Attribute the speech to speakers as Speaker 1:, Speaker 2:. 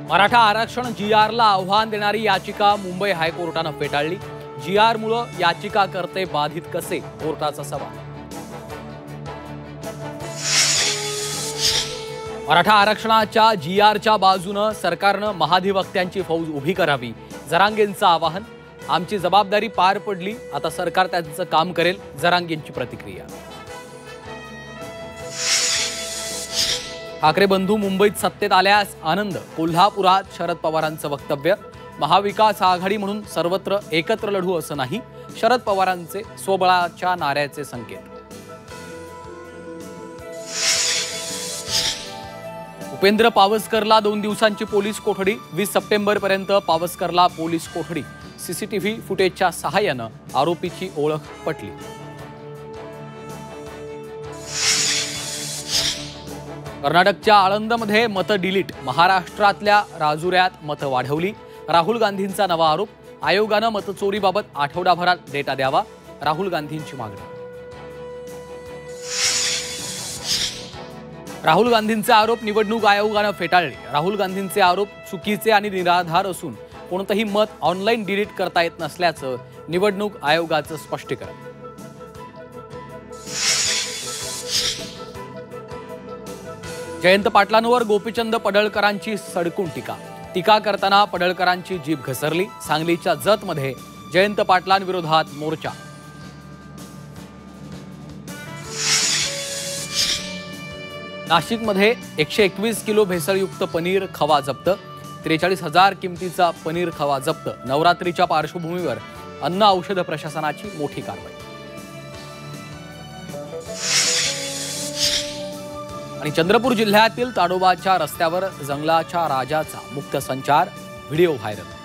Speaker 1: मराठा आरक्षण जीआरला आव्हान देणारी याचिका मुंबई हायकोर्टाने फेटाळली। जीआरमुळे याचिकाकर्ते बाधित कसे, कोर्टाचा सवाल। मराठा आरक्षणाच्या जीआरच्या बाजूने सरकारने महाधिवक्त्यांची फौज उभी करावी, जरांगेंचं आवाहन। आमची जबाबदारी पार पडली, आता सरकार त्यांचं काम करेल, जरांगेंची प्रतिक्रिया। ठाकरे बंधू मुंबईत सत्तेत आल्यास आनंद, कोल्हापुरात शरद पवारांचं वक्तव्य। महाविकास आघाडी म्हणून सर्वत्र एकत्र लढू असं नाही, शरद पवारांचे स्वबळाच्या नाऱ्याचे संकेत। उपेंद्र पावसकरला 2 दिवसांची पोलीस कोठडी, 20 सप्टेंबरपर्यंत पावसकरला पोलीस कोठडी। सीसीटीव्ही फुटेजच्या सहाय्याने आरोपीची ओळख पटली। कर्नाटकच्या आळंदमध्ये मतं डिलीट, महाराष्ट्रातल्या राजुऱ्यात मतं वाढवली। राहुल गांधींचा नवा आरोप, आयोगानं मतचोरीबाबत आठवडाभरात डेटा द्यावा, राहुल गांधींची मागणी। राहुल गांधींचे आरोप निवडणूक आयोगानं फेटाळले। राहुल गांधींचे आरोप चुकीचे आणि निराधार असून कोणतंही मत ऑनलाईन डिलीट करता येत नसल्याचं निवडणूक आयोगाचं स्पष्टीकरण। जयंत पाटलांवर गोपीचंद पडळकरांची सडकून टीका करताना पडळकरांची जीभ घसरली। सांगलीच्या जतमध्ये जयंत पाटलांविरोधात मोर्चा। नाशिकमध्ये 121 किलो भेसळयुक्त पनीर खवा जप्त, 43,000 किमतीचा पनीर खवा जप्त। नवरात्रीच्या पार्श्वभूमीवर अन्न औषध प्रशासनाची मोठी कारवाई। आणि चंद्रपूर जिल्ह्यातील ताडोबाच्या रस्त्यावर जंगलाच्या राजाचा मुक्त संचार, व्हिडिओ व्हायरल।